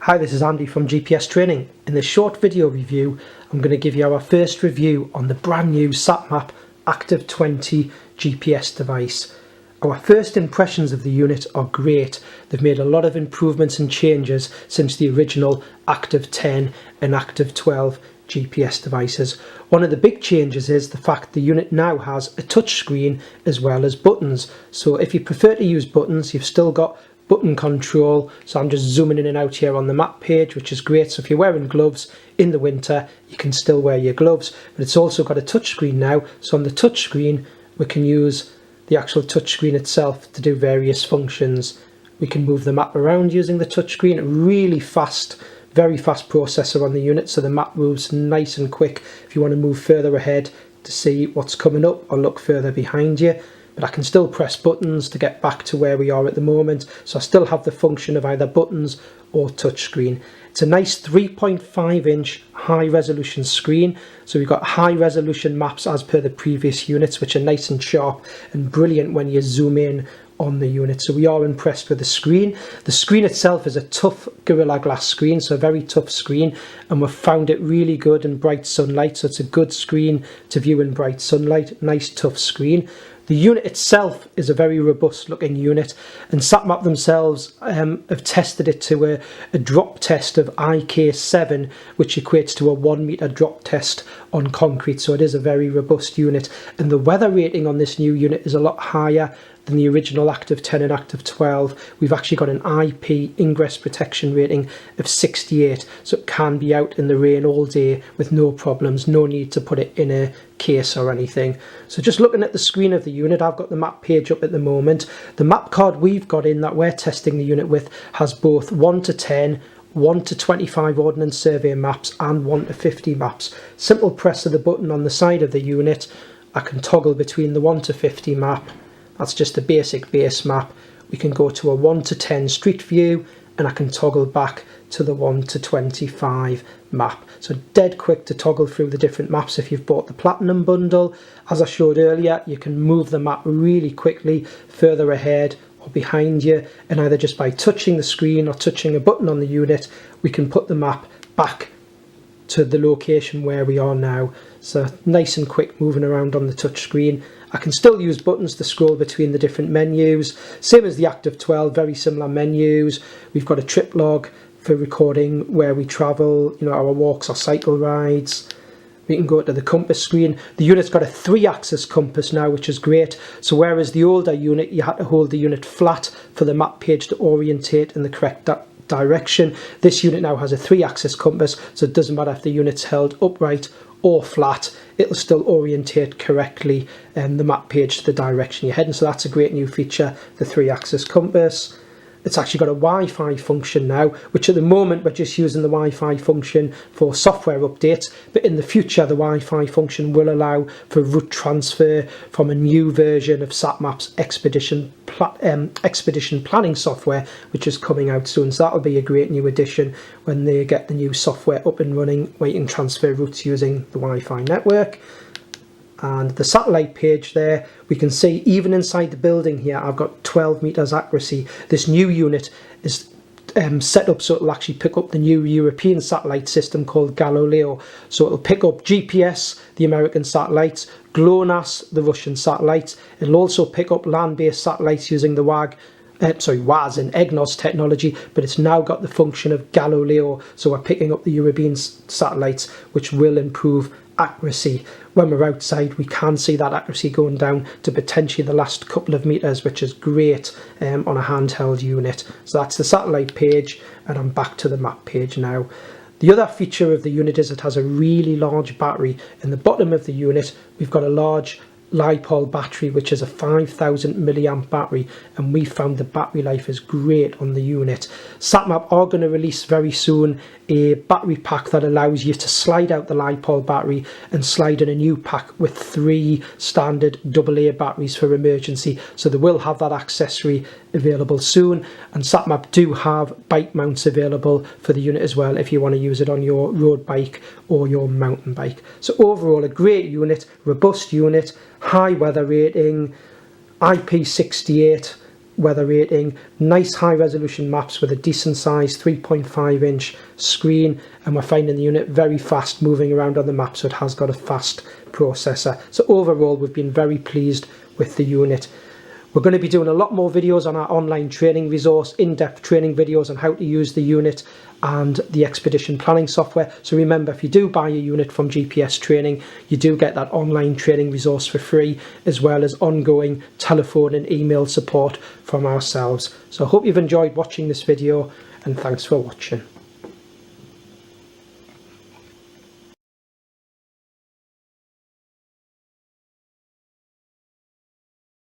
Hi, this is Andy from GPS Training. In this short video review, I'm going to give you our first review on the brand new SatMap Active 20 GPS device. Our first impressions of the unit are great. They've made a lot of improvements and changes since the original Active 10 and Active 12 GPS devices. One of the big changes is the fact the unit now has a touch screen as well as buttons. So if you prefer to use buttons, you've still got button control. So I'm just zooming in and out here on the map page, which is great. So if you're wearing gloves in the winter, you can still wear your gloves. But it's also got a touch screen now. So on the touch screen, we can use the actual touch screen itself to do various functions. We can move the map around using the touch screen. Really fast, very fast processor on the unit, so the map moves nice and quick if you want to move further ahead to see what's coming up or look further behind you. But I can still press buttons to get back to where we are at the moment, so I still have the function of either buttons or touchscreen. It's a nice 3.5-inch high resolution screen, so we've got high resolution maps as per the previous units, which are nice and sharp and brilliant when you zoom in on the unit. So we are impressed with the screen. The screen itself is a tough Gorilla Glass screen, so a very tough screen, and we've found it really good in bright sunlight, so it's a good screen to view in bright sunlight. Nice tough screen. The unit itself is a very robust looking unit, and SatMap themselves have tested it to a drop test of IK7, which equates to a 1 meter drop test on concrete. So it is a very robust unit, and the weather rating on this new unit is a lot higher than the original Active 10 and Active 12. We've actually got an IP ingress protection rating of 68, so it can be out in the rain all day with no problems, no need to put it in a case or anything. So just looking at the screen of the unit, I've got the map page up at the moment. The map card we've got in that we're testing the unit with has both 1 to 10, 1 to 25 Ordnance Survey maps and 1 to 50 maps. Simple press of the button on the side of the unit, I can toggle between the 1 to 50 map. That's just a basic base map. We can go to a 1 to 10 street view, and I can toggle back to the 1 to 25 map. So dead quick to toggle through the different maps if you've bought the Platinum bundle. As I showed earlier, you can move the map really quickly further ahead or behind you, and either just by touching the screen or touching a button on the unit, we can put the map back to the location where we are now. So nice and quick moving around on the touch screen. I can still use buttons to scroll between the different menus. Same as the Active 12, very similar menus. We've got a trip log for recording where we travel, our walks or cycle rides. We can go to the compass screen. The unit's got a 3-axis compass now, which is great. So whereas the older unit, you had to hold the unit flat for the map page to orientate in the correct direction, this unit now has a 3-axis compass, so it doesn't matter if the unit's held upright or flat, it'll still orientate correctly the map page to the direction you're heading. So that's a great new feature, the 3-axis compass. It's actually got a Wi-Fi function now, which at the moment we're just using the Wi-Fi function for software updates, but in the future the Wi-Fi function will allow for route transfer from a new version of SatMap's expedition planning software, which is coming out soon. So that'll be a great new addition when they get the new software up and running, where you can transfer routes using the Wi-Fi network. And the satellite page there, we can see even inside the building here, I've got 12 meters accuracy. This new unit is set up so it'll actually pick up the new European satellite system called Galileo. So it'll pick up GPS, the American satellites, GLONASS, the Russian satellites. It'll also pick up land-based satellites using the WAS and EGNOS technology, but it's now got the function of Galileo, so we're picking up the European satellites, which will improve accuracy. When we're outside, we can see that accuracy going down to potentially the last couple of meters, which is great on a handheld unit. So that's the satellite page, and I'm back to the map page now. The other feature of the unit is it has a really large battery. In the bottom of the unit, we've got a large LiPo battery, which is a 5,000 milliamp battery, and we found the battery life is great on the unit. SatMap are going to release very soon a battery pack that allows you to slide out the LiPo battery and slide in a new pack with 3 standard AA batteries for emergency. So they will have that accessory available soon, and SatMap do have bike mounts available for the unit as well if you want to use it on your road bike or your mountain bike. So overall, a great unit, robust unit, high weather rating, IP68, weather rating, nice high resolution maps with a decent size 3.5-inch screen, and we're finding the unit very fast moving around on the map, so it has got a fast processor. So overall, we've been very pleased with the unit. We're going to be doing a lot more videos on our online training resource, in-depth training videos on how to use the unit and the expedition planning software. So remember, if you do buy a unit from GPS Training, you do get that online training resource for free, as well as ongoing telephone and email support from ourselves. So I hope you've enjoyed watching this video, and thanks for watching.